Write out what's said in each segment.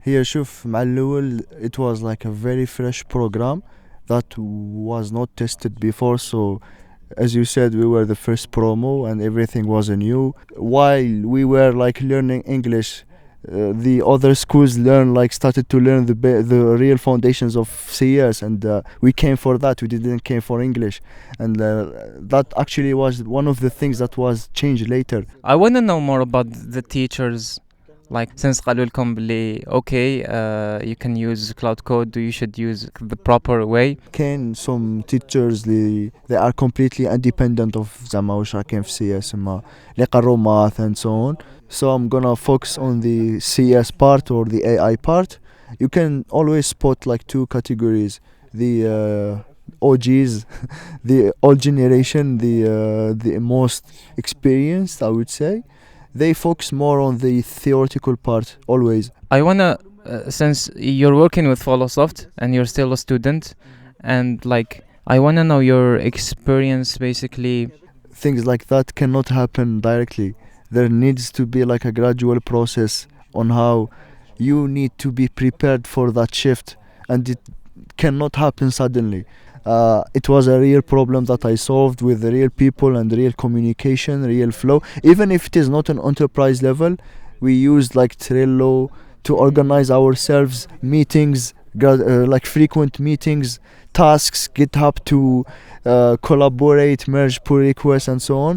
هي شوف مع الأول it was like a very fresh program that was not tested before, so as you said we were the first promo and everything was new. While we were like learning English, the other schools started to learn the real foundations of CS, and we came for that. We didn't came for English, and that actually was one of the things that was changed later. I want to know more about the teachers. Like since قالوا لكم بلي okay, you can use cloud code, you should use the proper way. Can some teachers they are completely independent of زعما واش راه كاين في CS ما اللي قروا math and so on. So I'm gonna focus on the CS part or the AI part. You can always spot like two categories: the OGs, the old generation, the most experienced, I would say. They focus more on the theoretical part always. I wanna, since you're working with Follosoft and you're still a student, and like I wanna know your experience basically. Things like that cannot happen directly. There needs to be like a gradual process on how you need to be prepared for that shift, and it cannot happen suddenly. It was a real problem that I solved with the real people and real communication, real flow. Even if it is not an enterprise level, we used like Trello to organize ourselves, meetings, like frequent meetings, tasks, GitHub to collaborate, merge pull requests and so on.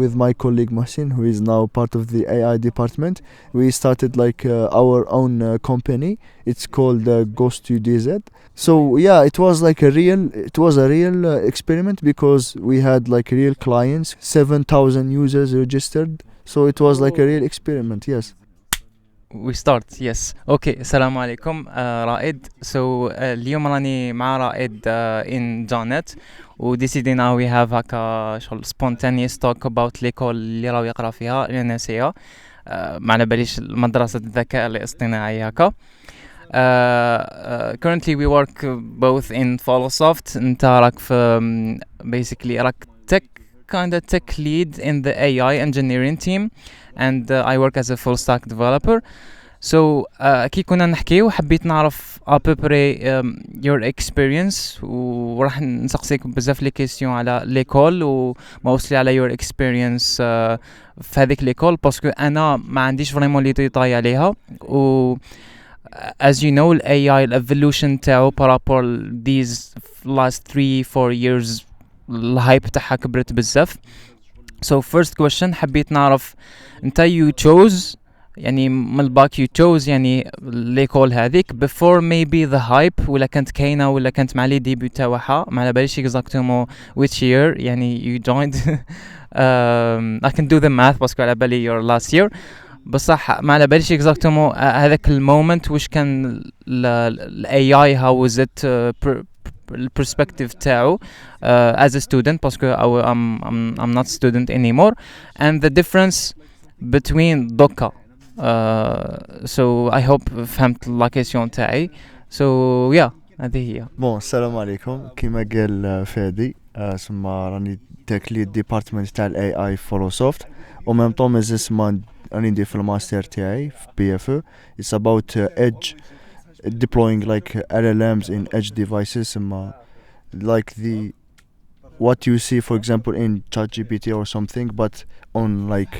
With my colleague Mohsin, who is now part of the AI department, we started like our own company. It's called Ghost to DZ. So yeah, it was a real experiment, because we had like real clients, 7,000 users registered. So it was like a real experiment. Yes. We start. Yes. Okay. السلام عليكم. رائد. So اليوم راني مع رائد in Janet. وديسيدينا we have هكا شغل spontaneous talk about l'école اللي راهو يقرا فيها ENSIA. ما على باليش مدرسة الذكاء الاصطناعي هكا. Currently we work both in Follosoft. انت راك في basically راك tech lead in the AI engineering team, and I work as a full stack developer. So كي كنا نحكي وحبيت نعرف à peu près your experience, وراح نسقسيك بزاف لي كيسيون على ليكول وموصلي على your experience في هذيك ليكول، باسكو انا ما عنديش فريمون لي ديتاي عليها. و as you know ال AI evolution تاعو بارابور these last 3-4 years الهايب تاعها كبرت بزاف. So first question حبيت نعرف انت you chose يعني من الباك you chose يعني ليكول هذيك before maybe the hype، ولا كانت كاينه ولا كانت مع لي ديبي تاعها، ما على باليش exactement which year يعني you joined. I can do the math باسكو على بالي your last year، بصح ما على باليش exactement هذاك المومنت واش كان ال AI how was it البرسبكتيف تاعو as a student باسكو I'm not student anymore, and the difference between دوكا. So I hope فهمت لا كيسيون تاعي. So yeah هذه هي. بون السلام عليكم. كيما قال فادي سما راني تاك ليد ديبارتمنت تاع الاي اي فولوسوفت، او ميم طون مازال ما راني ندير في الماستر تاعي في بي اف او. It's about edge deploying like LLMs in edge devices, like what you see for example in ChatGPT or something, but on like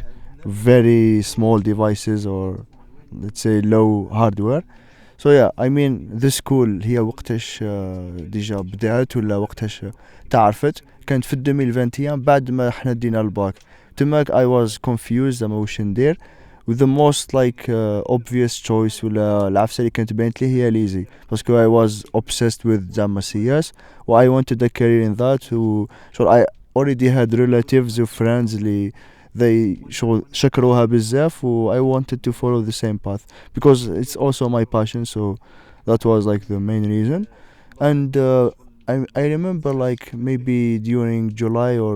very small devices or let's say low hardware. So yeah, I mean this school هي وقتاش ديجا بدات ولا وقتاش تعرفت؟ كانت في 2021 بعد ما احنا دينا الباك. تماك I was confused زعما واش ندير. with the most like obvious choice ولا العفسة اللي كانت بانت لي هي ليزي، باسكو I was obsessed with زعما CS و I wanted a career in that. و I already had relatives و friends اللي they شكروها بزاف و I wanted to follow the same path because it's also my passion, so that was like the main reason. And I remember like maybe during July or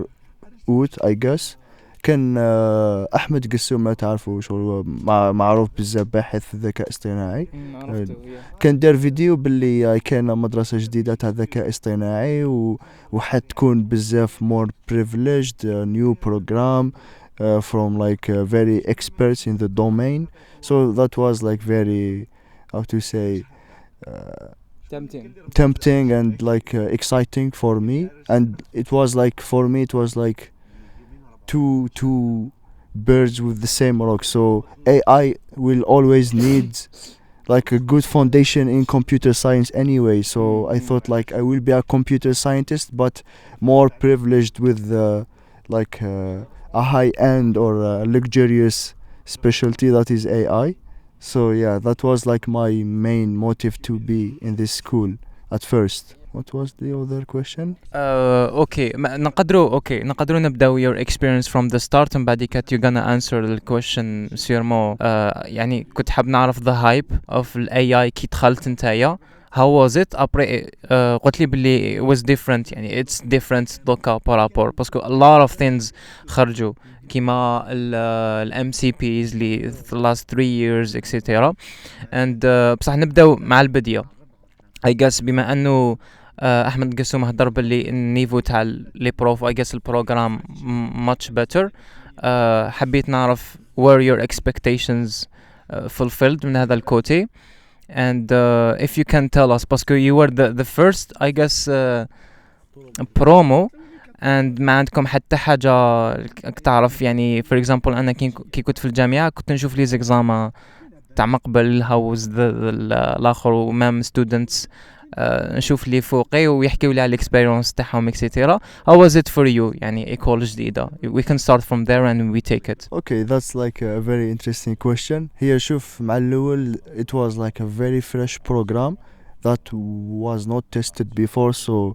Août I guess كان أحمد قسوم ما تعرفوا شغل معروف بزاف باحث في الذكاء الاصطناعي، كان دار فيديو باللي كان مدرسة جديدة تاع الذكاء الاصطناعي وحتكون بزاف more privileged new program from like very experts in the domain. So that was like very how to say, uh, Tempting. tempting and like exciting for me. And it was like, for me it was like two birds with the same rock. So AI will always need like a good foundation in computer science anyway. So I thought like I will be a computer scientist, but more privileged with like a high end or a luxurious specialty that is AI. So yeah, that was like my main motive to be in this school at first. What was the other question? اوكي نقدروا نبداو your experience from the start ومن بعد كات you gonna answer the question sûrement. يعني كنت حاب نعرف the hype of ال AI كي دخلت نتايا. How was it? après قلت لي باللي it was different, يعني it's different دوكا بارابور باسكو a lot of things خرجوا كيما ال MCPs اللي the last 3 years etc. and بصح نبداو مع البداية. I guess بما انه احمد قسوم هضر باللي النيفو تاع لي بروف I guess البروغرام much better. حبيت نعرف were your expectations fulfilled من هذا الكوتي, and if you can tell us باسكو you were the first I guess promo and ما عندكم حتى حاجة تعرف يعني for example أنا كي كنت في الجامعة كنت نشوف لي زيكزاما تاع مقبل هاوز الآخر ومام students نشوف لي فوقي ويحكيوا لي على الاكسبيرينس تاعهم اكسيتيرا. How was it for you يعني إيكول جديدة? We can start from there and we take it. Okay, that's like a very interesting question. هي شوف مع الأول it was like a very fresh program that was not tested before, so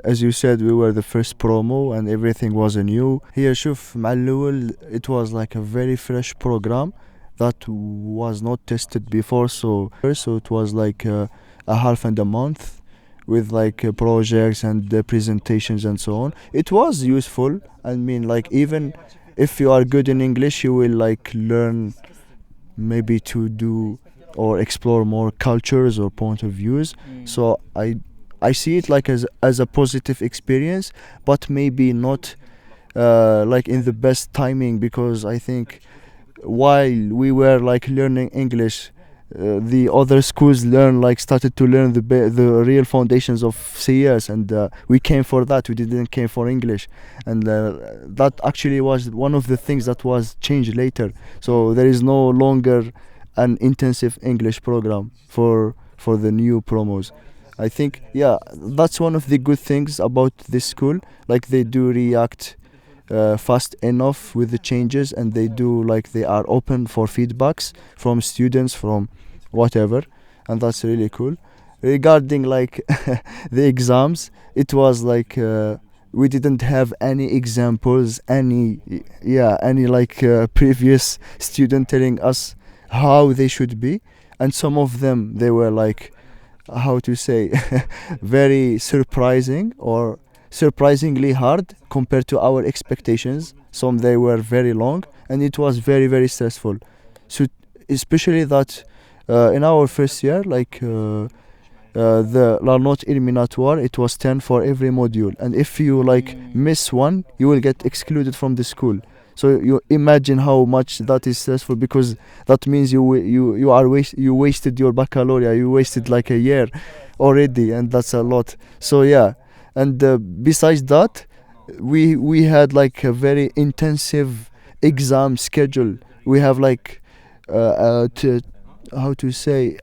as you said we were the first promo and everything was new. هي شوف مع الأول it was like a very fresh program that was not tested before, so it was like a half and a month with like projects and presentations and so on. It was useful. I mean, like even if you are good in English, you will like learn maybe to do or explore more cultures or point of views. So I see it like as a positive experience, but maybe not like in the best timing, because I think while we were like learning English, the other schools started to learn the real foundations of CS, and we came for that. We didn't came for English, and that actually was one of the things that was changed later. So there is no longer an intensive English program for the new promos. I think that's one of the good things about this school. Like they do react fast enough with the changes, and they are open for feedbacks from students, from whatever, and that's really cool. Regarding like the exams, it was like we didn't have any examples, any like previous student telling us how they should be, and some of them they were like, how to say, very surprisingly hard compared to our expectations. Some they were very long, and it was very very stressful. So especially that in our first year, like the la note eliminatoire, it was 10 for every module, and if you like miss one, you will get excluded from the school. So you imagine how much that is stressful, because that means you wasted your baccalaureate, you wasted like a year already, and that's a lot. So yeah. And besides that, we had like a very intensive exam schedule. We have like how to say,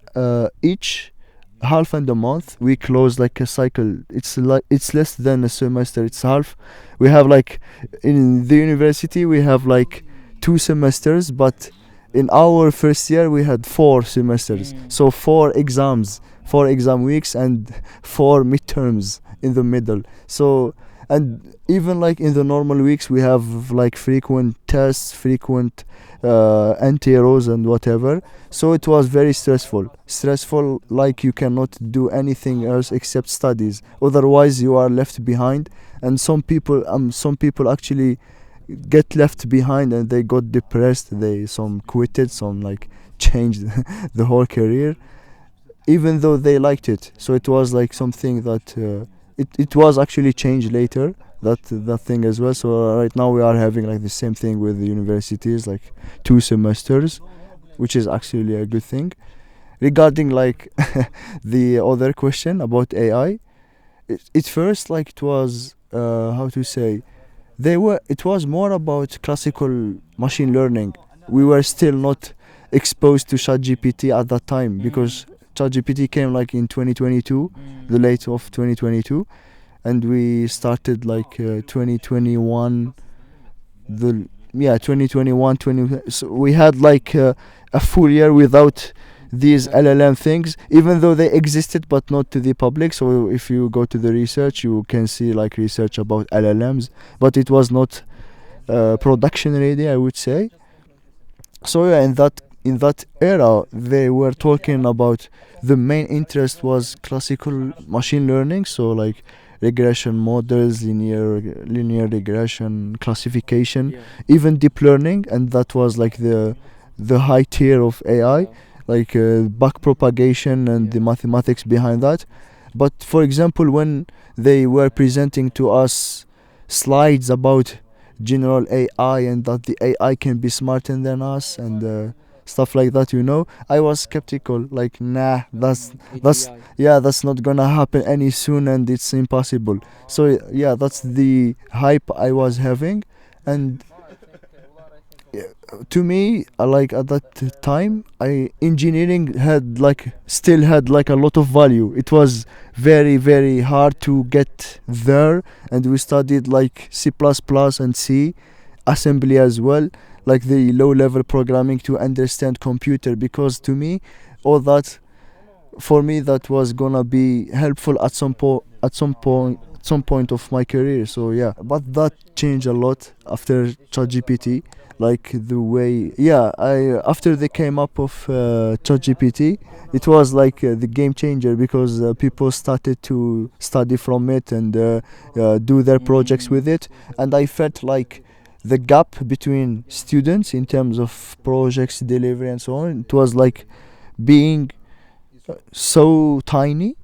each half and a month we close like a cycle. It's less than a semester, it's half. We have like in the university we have like 2 semesters, but in our first year we had 4 semesters. So 4 exam weeks and 4 midterms in the middle. So, and even like in the normal weeks we have like frequent tests, frequent NTROs and whatever. So it was very stressful, like you cannot do anything else except studies, otherwise you are left behind. And some people actually get left behind and they got depressed, some quitted, some like changed the whole career, even though they liked it. So it was like something that it was actually changed later, that thing as well. So right now we are having like the same thing with the universities, like 2 semesters, which is actually a good thing. regarding like the other question about AI, it first like it was how to say, it was more about classical machine learning. We were still not exposed to ChatGPT at that time because ChatGPT came like in 2022, the late of 2022, and we started like 2021, the yeah 2021 20, so we had like a full year without these LLM things, even though they existed but not to the public. So if you go to the research, you can see like research about LLMs, but it was not production ready, I would say. So yeah, in that era, they were talking about the main interest was classical machine learning, so like regression models, linear regression, classification, even deep learning, and that was like the high tier of AI, like back propagation and the mathematics behind that. But for example, when they were presenting to us slides about general AI and that the AI can be smarter than us and stuff like that, I was skeptical. Like, nah, that's yeah, that's not gonna happen any soon, and it's impossible. So yeah, that's the hype I was having, and yeah, to me, like at that time, I engineering had like still had like a lot of value. It was very very hard to get there, and we studied like C++ and C, assembly as well, like the low level programming to understand computer, because to me all that, for me, that was gonna be helpful at some point of my career. So yeah, but that changed a lot after ChatGPT. Like the way, yeah, I after they came up of ChatGPT, it was like the game changer, because people started to study from it and do their projects with it, and I felt like the gap between students in terms of projects delivery and so on, it was like being so tiny,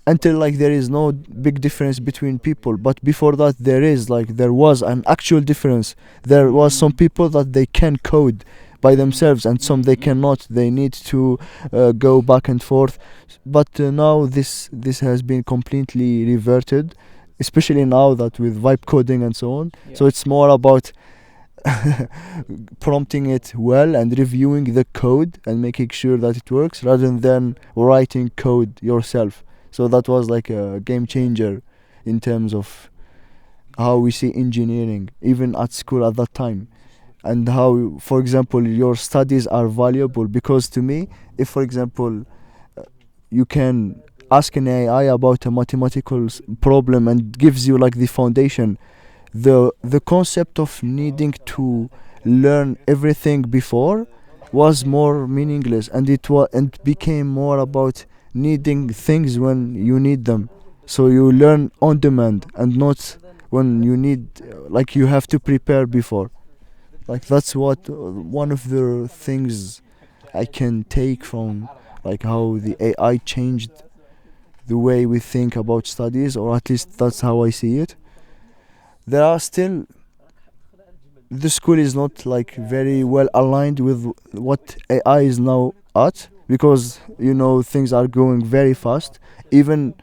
until like there is no big difference between people. But before that, there was an actual difference. There was some people that they can code by themselves, and some they cannot, they need to go back and forth. But now this has been completely reverted, especially now that with vibe coding and so on. So it's more about prompting it well and reviewing the code and making sure that it works, rather than writing code yourself. So that was like a game changer in terms of how we see engineering, even at school at that time, and how, for example, your studies are valuable. Because to me, if, for example, you can ask an AI about a mathematical problem and gives you like the foundation, the concept of needing to learn everything before was more meaningless, and it became more about needing things when you need them. So you learn on demand and not when you need, like you have to prepare before. Like that's what one of the things I can take from like how the AI changed the way we think about studies, or at least that's how I see it. There are still, the school is not like very well aligned with what AI is now at, because things are going very fast, even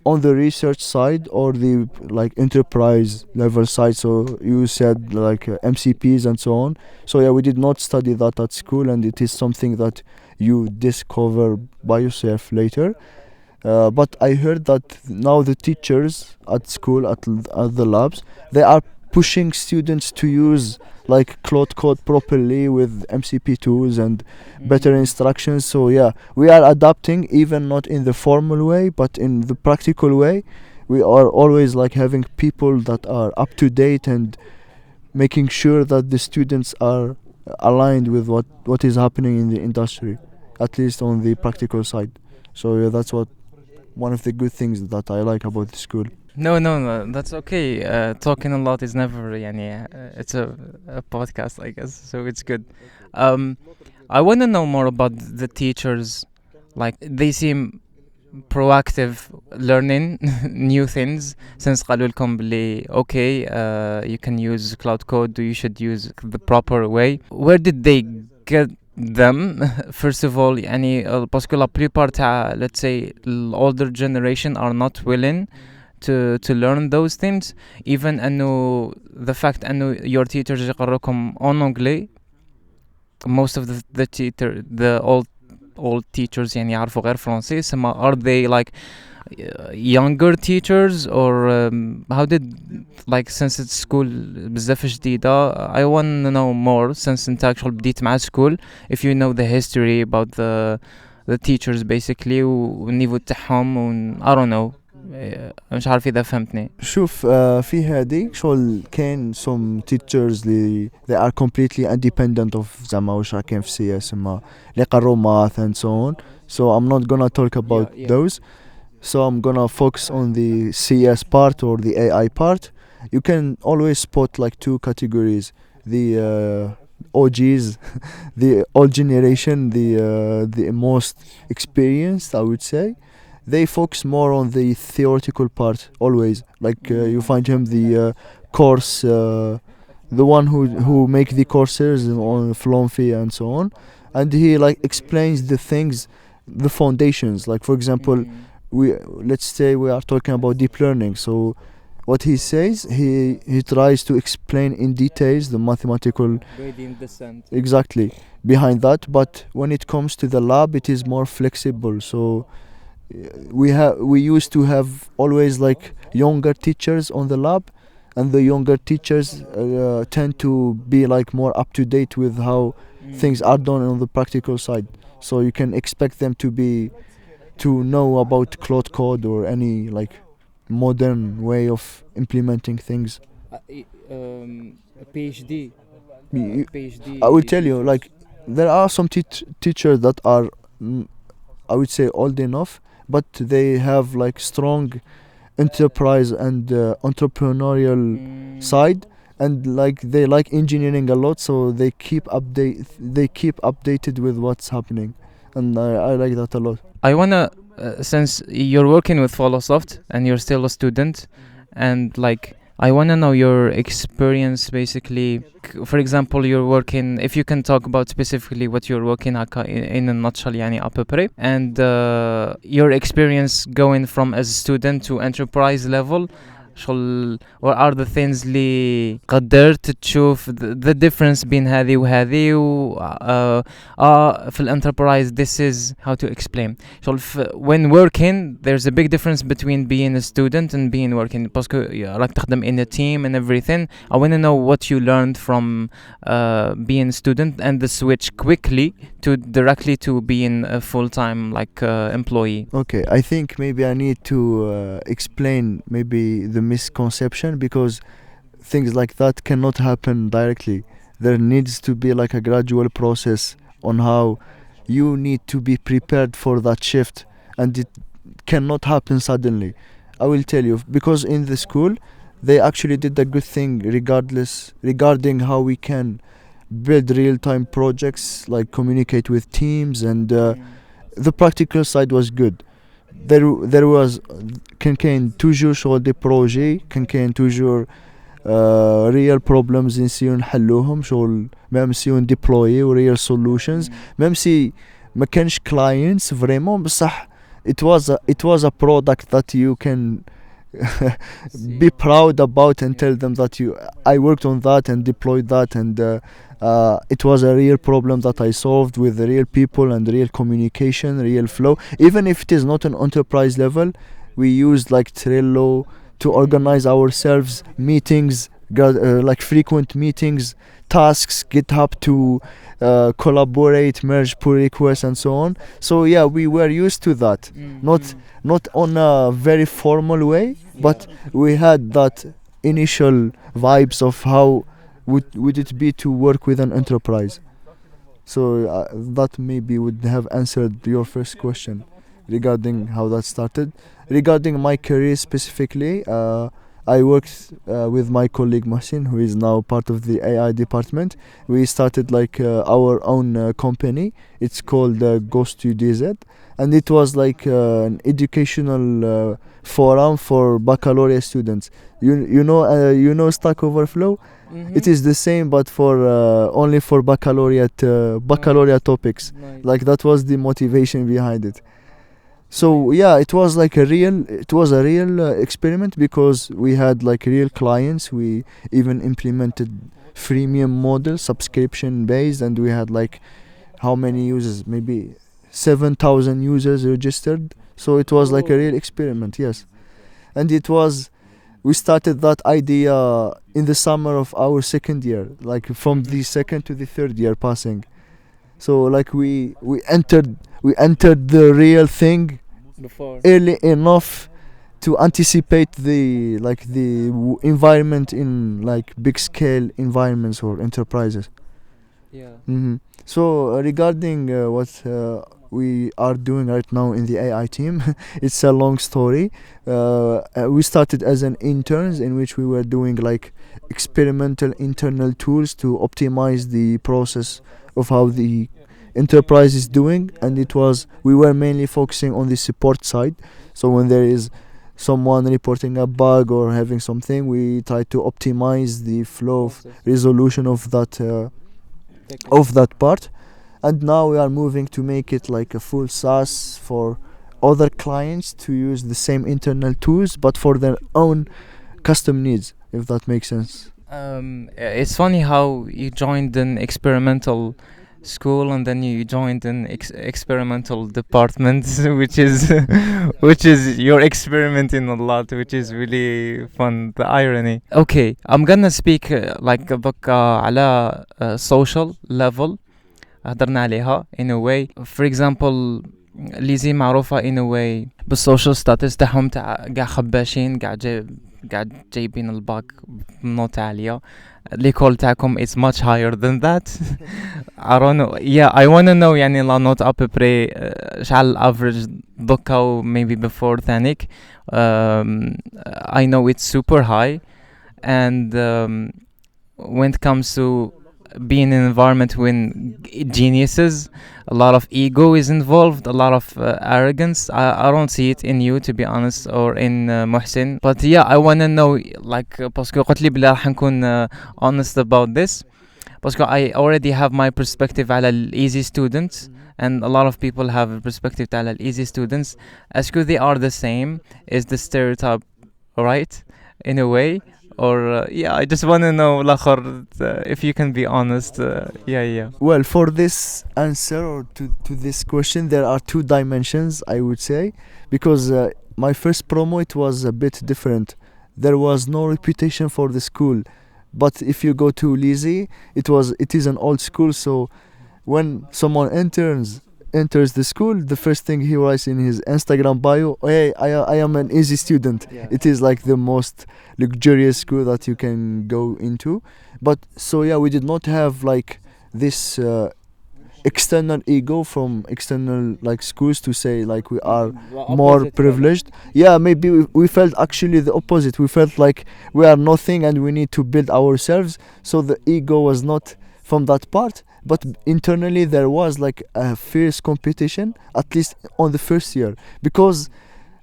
on the research side or the like enterprise level side. So you said like MCPs and so on. So yeah, we did not study that at school, and it is something that you discover by yourself later. But I heard that now the teachers at school, at the labs, they are pushing students to use like Cloud Code properly with MCP tools and better instructions. So yeah, we are adapting, even not in the formal way, but in the practical way. We are always like having people that are up to date and making sure that the students are aligned with what is happening in the industry, at least on the practical side. So yeah, that's what one of the good things that I like about the school. No, no, no, that's okay. Talking a lot is never, يعني, it's a podcast, I guess, so it's good. Um, I want to know more about the teachers. Like, they seem proactive learning new things, since قالوا لكم بلي okay, you can use cloud code, you should use the proper way. Where did they get them. First of all يعني باسكو la plupart تاع let's say the older generation are not willing to learn those things. Even انه the fact انه your teachers يقرأكم en anglais, most of the old teachers يعني يعرفوا غير فرنسي. are they like younger teachers, or how did, like, since it's school بزاف جديدة, I want to know more since انت actually بديت مع school, if you know the history about the teachers basically والنيفو تاعهم I don't know. مش عارف إذا فهمتني. شوف في هذه شغل كاين some teachers اللي they are completely independent of زعما واش راه كاين في سي اس ما اللي قروا math and so on, so I'm not gonna talk about Yeah. those. So I'm gonna focus on the CS part or the AI part. You can always spot like two categories: the OGs, the old generation, the most experienced, I would say. They focus more on the theoretical part always. Like you find him the course, the one who make the courses on Flonfi and so on, and he like explains the things, the foundations. Like for example, let's say we are talking about deep learning, so what he says, he tries to explain in details the mathematical Gradient descent. exactly behind that, but when it comes to the lab it is more flexible. So we used to have always like younger teachers on the lab, and the younger teachers tend to be like more up to date with how things are done on the practical side, so you can expect them to know about cloud code or any like modern way of implementing things. PhD. PhD. I will tell you, like there are some teachers that are I would say old enough, but they have like strong enterprise and entrepreneurial side, and like they like engineering a lot, so they keep updated with what's happening, and I like that a lot. I wanna, since you're working with Follosoft and you're still a student, and like I wanna know your experience basically. For example, you're working. If you can talk about specifically what you're working in a nutshell, يعني à peu près, and your experience going from as a student to enterprise level. what are the things اللي قدرت تشوف the difference بين هذه وهذه في الانتربرايز. This is how to explain. When working there's a big difference between being a student and being working, باسكو راك تخدم in a team and everything. I want to know what you learned from being a student and the switch quickly to directly to being a full-time like employee. Okay, I think maybe I need to explain maybe the misconception, because things like that cannot happen directly. There needs to be like a gradual process on how you need to be prepared for that shift, and it cannot happen suddenly. I will tell you, because in the school they actually did a good thing regarding how we can build real-time projects, like communicate with teams, and the practical side was good. There was كان toujours شغل des projets, كان toujours real problems نسيو نحلوهم شغل، même si on deploy real solutions, même si ما كانش clients vraiment، بصح it was a product that you can be proud about and tell them that I worked on that and deployed that, and it was a real problem that I solved with real people and real communication, real flow. Even if it is not an enterprise level, we used like Trello to organize ourselves, meetings, like frequent meetings, tasks, GitHub to collaborate, merge pull requests and so on. So yeah, we were used to that. Not on a very formal way, but we had that initial vibes of how would it be to work with an enterprise. So that maybe would have answered your first question regarding how that started. Regarding my career specifically, I worked with my colleague Mohsin, who is now part of the AI department. We started like our own company. It's called Ghost to DZ, and it was like an educational forum for baccalaureate students. You know Stack Overflow. It is the same, but for only for baccalaureate topics. Nice. Like that was the motivation behind it. So yeah, it was a real experiment because we had like real clients. We even implemented freemium model, subscription based, and we had like how many users? Maybe 7,000 users registered. So it was like a real experiment, yes. And it was we started that idea in the summer of our second year, like from the second to the third year passing. So like we entered the real thing Before. early enough to anticipate the environment in like big scale environments or enterprises. Yeah. So regarding what we are doing right now in the AI team, it's a long story. We started as an interns in which we were doing like experimental internal tools to optimize the process of how the enterprise is doing, and we were mainly focusing on the support side. So when there is someone reporting a bug or having something, we try to optimize the flow of resolution of that part. And now we are moving to make it like a full SaaS for other clients to use the same internal tools but for their own custom needs, if that makes sense. It's funny how you joined an experimental school and then you joined an experimental department, which is you're experimenting a lot, which is really fun. The irony. Okay, I'm gonna speak like على social level. هدرنا عليها in a way. For example, ليزي معروفة in a way بالسوشيال ستاتس تاعهم تاع قاع خباشين قاعد جايبين الباك بنوتة عالية. الإيكول تاعكم is much higher than that. I don't know. Yeah, I wanna know يعني لا نوت أبري شحال average دوكا و maybe before ثانيك. I know it's super high, and when it comes to being in an environment with geniuses, a lot of ego is involved, a lot of arrogance. I don't see it in you, to be honest, or in Muhsin. But yeah, I wanna know, like, باسكو قلت لي بلا راح نكون honest about this. باسكو I already have my perspective على ال easy students, and a lot of people have a perspective على ال easy students. Asku they are the same. Is the stereotype right in a way? Or yeah, I just want to know الآخر, if you can be honest. Yeah. Well, for this answer or to this question, there are two dimensions, I would say, because my first promo, it was a bit different. There was no reputation for the school, but if you go to Lizzie, it is an old school. So when someone enters the school, the first thing he writes in his Instagram bio, hey, I am an easy student. Yeah. It is like the most luxurious school that you can go into. But so yeah, we did not have like this external ego from external like schools to say like we are more privileged. Yeah, maybe we felt actually the opposite. We felt like we are nothing and we need to build ourselves. So the ego was not from that part, but internally there was like a fierce competition, at least on the first year, because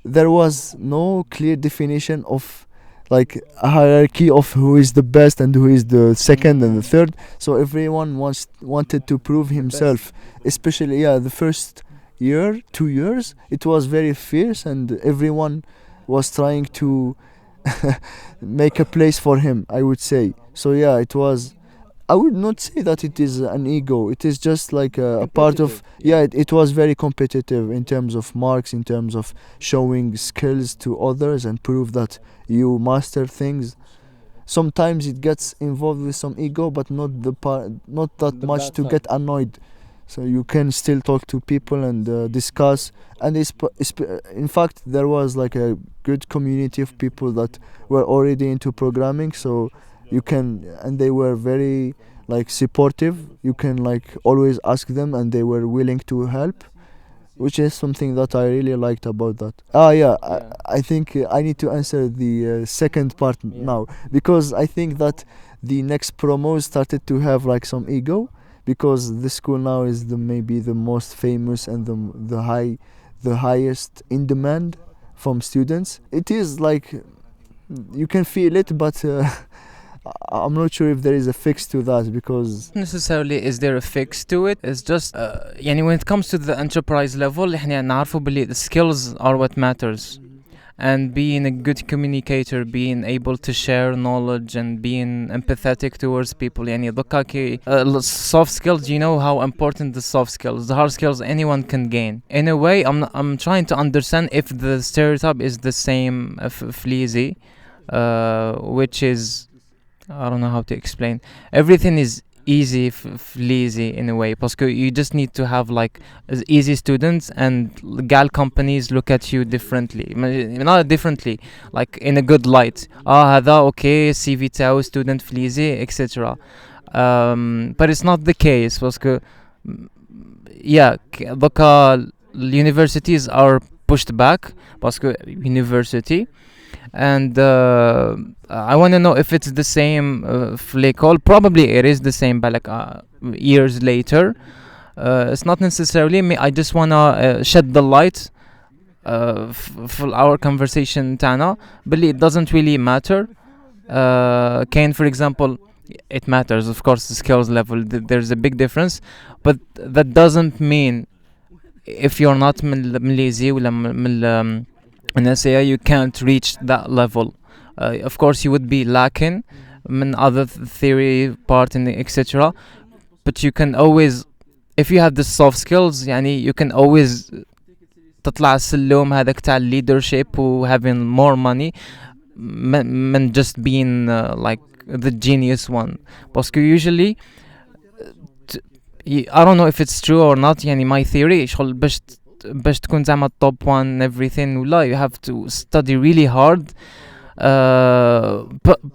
there was no clear definition of like a hierarchy of who is the best and who is the second and the third. So everyone wanted to prove himself, especially the first year, 2 years, it was very fierce and everyone was trying to make a place for him, I would say. So yeah, I would not say that it is an ego. It is just like a part of it was very competitive in terms of marks, in terms of showing skills to others and prove that you master things. Sometimes it gets involved with some ego, but not that The much bad to side. get annoyed. So you can still talk to people and discuss. And in fact, there was like a good community of people that were already into programming. So and they were very like supportive. You can like always ask them, and they were willing to help. which is something that I really liked about that. Ah, yeah, I think I need to answer the second part now, because I think that the next promos started to have like some ego, because the school now is the maybe the most famous and the highest in demand from students. It is like you can feel it, but I'm not sure if there is a fix to that, because necessarily is there a fix to it. It's just يعني when it comes to the enterprise level احنا نعرفوا باللي the skills are what matters, and being a good communicator, being able to share knowledge and being empathetic towards people. يعني دوكا كي soft skills, you know how important the soft skills, the hard skills anyone can gain. In a way, I'm trying to understand if the stereotype is the same fleazy, which is, I don't know how to explain. Everything is easy, lazy in a way. Because you just need to have like easy students, and gal companies look at you differently. Not differently, like in a good light. هذا okay, CV تاعو student lazy, etc. But it's not the case. Because yeah, the universities are pushed back. Because university. And I want to know if it's the same في l'école. Probably it is the same, but like years later. It's not necessarily me. I just want to shed the light for our conversation تاعنا but it doesn't really matter. Can, for example, it matters, of course, the skills level. There's a big difference, but that doesn't mean if you're not من lazy ولا من ENSIA, you can't reach that level. Of course, you would be lacking in other theory part in etc. But you can always, if you have the soft skills, يعني you can always تطلع السلم هذاك تاع leadership و having more money من just being like the genius one. Because usually, I don't know if it's true or not. يعني my theory شغل باش تكون زعما top one everything ولا you have to study really hard.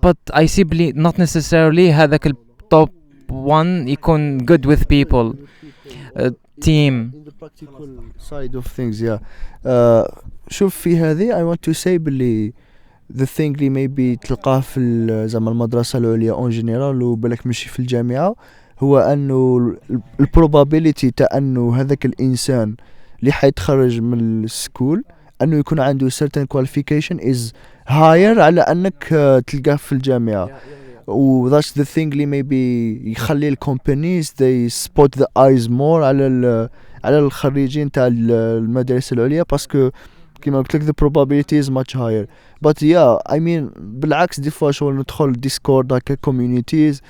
But I see بلي not necessarily هذاك ال top one يكون good with people, team. in the practical side of things. Yeah. شوف في هذه I want to say بلي the thing اللي maybe تلقاه في زعما المدرسة العليا on general وبالك ماشي في الجامعة, هو انه البروبابيليتي تاع انه هذاك الانسان اللي حيتخرج من السكول انه يكون عنده certain qualification is higher على انك تلقاه في الجامعة. و that's the thing اللي maybe يخلي ال companies they spot the eyes more على الخريجين تاع المدارس العليا, باسكو كيما قلت لك the probability is much higher. But yeah, I mean بالعكس دي فوا شغل ندخل ديسكورد هكا communities,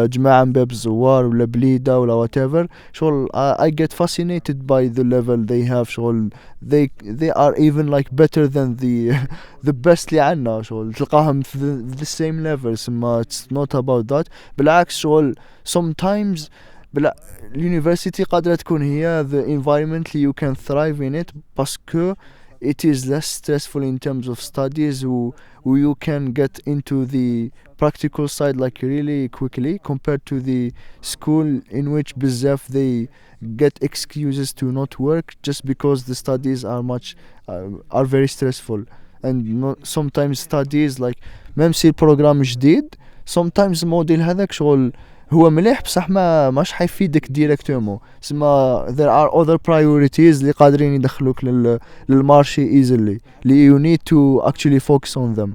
جماعة من باب الزوار ولا بليدة ولا whatever, شغل I get fascinated by the level they have. شغل they are even like better than the best اللي عنا, شغل تلقاهم في the same level. سما it's not about that. بالعكس شغل sometimes الuniversity قادرة تكون هي the environment you can thrive in it, باسكو it is less stressful in terms of studies who you can get into the practical side like really quickly compared to the school in which بزاف they get excuses to not work just because the studies are very stressful. And sometimes studies like même si البروغرام جديد sometimes الموديل هذاك شغل هو مليح بصح ماش حيفيدك ديريكتومون. سما there are other priorities اللي قادرين يدخلوك للمارشي easily اللي you need to actually focus on them.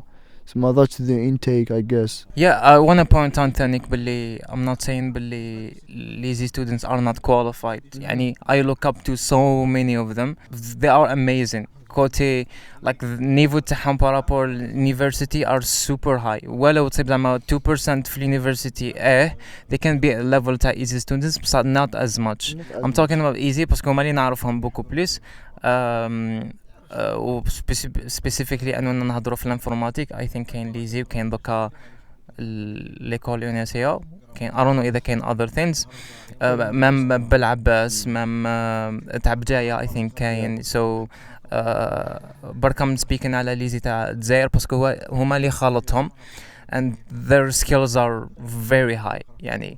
سما that's the intake, I guess. Yeah, I want to point out ثانيك باللي I'm not saying باللي lazy students are not qualified. يعني I look up to so many of them. They are amazing. كوتي like the niveau تاعهم بارابور university are super high. ولو تصيب زعما 2% في university they can be a level تاع easy students but not as much. I'm talking about easy باسكو هما اللي نعرفهم beaucoup plus. و specifically أننا نهضروا في الانفورماتيك I think كاين lazy وكاين دوكا l'école ENSIA. كاين I don't know إذا كاين other things. مام بالعباس مام تاع بجاية I think كاين. So بركم speaking على ليزي تاع الجزائر باسكو هما اللي خالطهم. and their skills are very high يعني.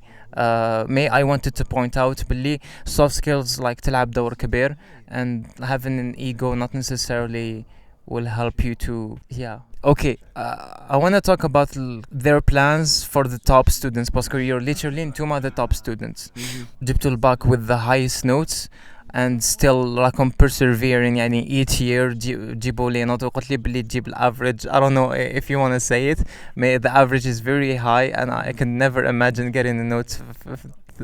May I wanted to point out باللي soft skills like تلعب دور كبير, and having an ego not necessarily will help you to, yeah. Okay, I want to talk about their plans for the top students because you're literally انتوما the top students. جبتوا الباك with the highest notes and still راكم persevering يعني each year جيبوا لي نوت وقلت لي بلي تجيب average. I don't know if you want to say it. The average is very high and I can never imagine getting a note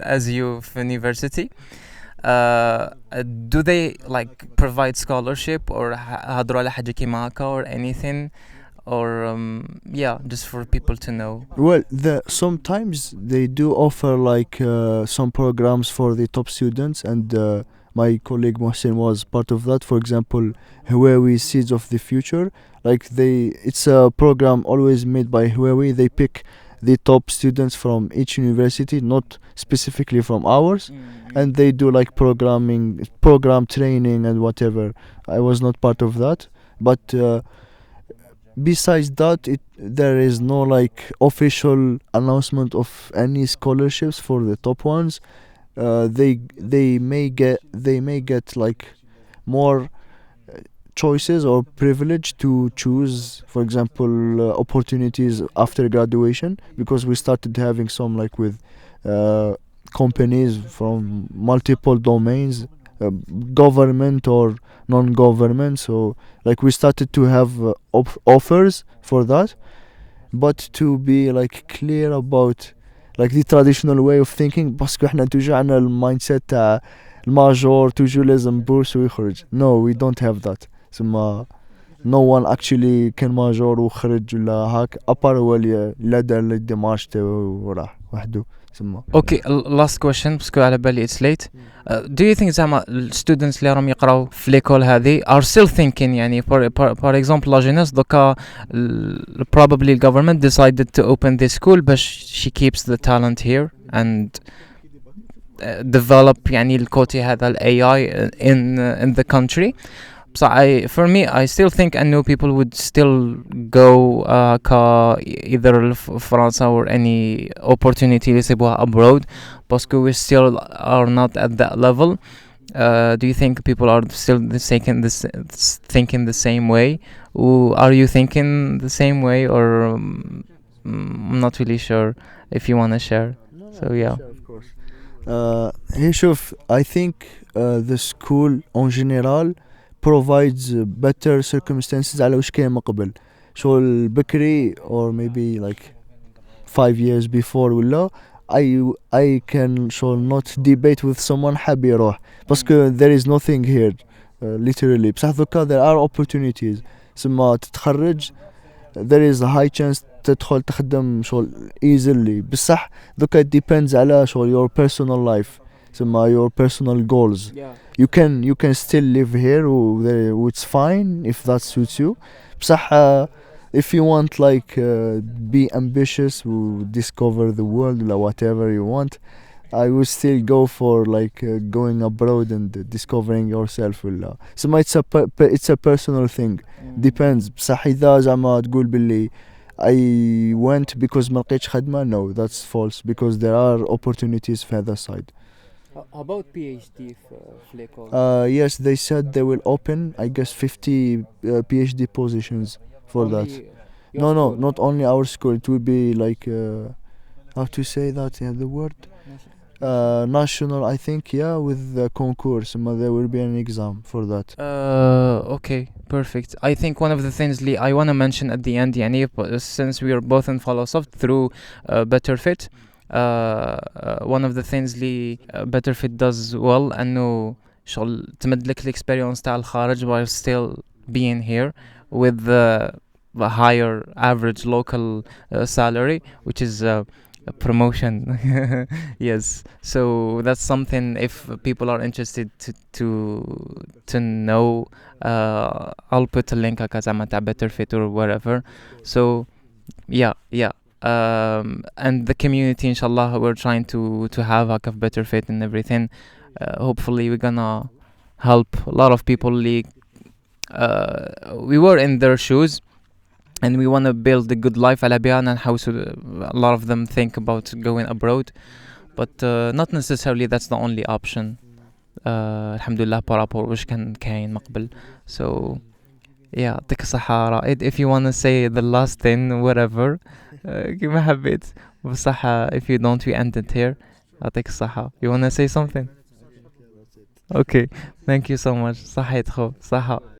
as you for university. Do they like provide scholarship or هضروا على حاجة كيما هكا or anything, or yeah, just for people to know? Well, sometimes they do offer like some programs for the top students, and my colleague Mohsen was part of that. For example, Huawei Seeds of the Future. It's a program always made by Huawei. They pick the top students from each university, not specifically from ours, and they do like program training and whatever. I was not part of that, but besides that, there is no like official announcement of any scholarships for the top ones. They may get like more choices or privilege to choose, for example, opportunities after graduation, because we started having some like with companies from multiple domains, government or non-government. So like we started to have offers for that, but to be like clear about like the traditional way of thinking, باسكو احنا توجو عنا المايند سيت تاع الماجور توجو لازم بورس ويخرج. No, we don't have that. ثم no one actually كان ماجور وخرج ولا هاك ابار هو اللي لا دار لي ديمارش تاعو وراح وحده. Okay, last question باسكو على بالي it's late. Do you think زعما students اللي راهم يقراو في ليكول هذه are still thinking يعني for example la jeunesse دوكا probably the government decided to open this school باش she keeps the talent here and develop يعني الكوتي هذا ال AI in the country. So for me, I still think I know people would still go either France or any opportunity abroad, but we still are not at that level. Do you think people are still thinking the same way? Are you thinking the same way, or I'm not really sure if you want to share? So yeah. Of course. شوف, I think the school en général provides better circumstances على وش كان من قبل. شغل بكري or maybe like 5 years before ولا I can شغل not debate with someone حاب يروح باسكو there is nothing here literally. بصح ذوكا there are opportunities. ثم تتخرج there is a high chance تدخل تخدم شغل easily. بصح ذوكا it depends على شغل your personal life, ثم your personal goals. You can still live here it's fine if that suits you. بصح if you want like be ambitious to discover the world or whatever you want, I would still go for like going abroad and discovering yourself ولا. So it's a personal thing. Depends. بصح إذا زعما تقول باللي I went because ما لقيتش خدمة, no, that's false, because there are opportunities for the side. About PhD في l'école? Yes, they said they will open, I guess, 50 PhD positions for that. No, not only our school. It will be like how to say that? Yeah, the word national, I think. Yeah, with the concourse, there will be an exam for that. Okay, perfect. I think one of the things I want to mention at the end, يعني, since we are both in Philosoph through Better Fit, one of the things Better Fit does well انه شغل تمد لك الاكسبيرينس تاع الخارج while still being here with the higher average local salary, which is a promotion. Yes, so that's something if people are interested to know. I'll put a link زعما تاع Better Fit or wherever. So yeah. And the community, inshallah, we're trying to have a Better Fit and everything. Hopefully we're gonna help a lot of people. We were in their shoes and we want to build a good life على بها نحوسوا. A lot of them think about going abroad, but not necessarily that's the only option. الحمد لله بارابور واش كان كاين مقبل. So yeah, يعطيك الصحة رائد. If you want to say the last thing whatever كيما حبيت بصحة. If you don't we end it here. يعطيك الصحة. You want to say something? Okay, thank you so much. صحيت خو صحة.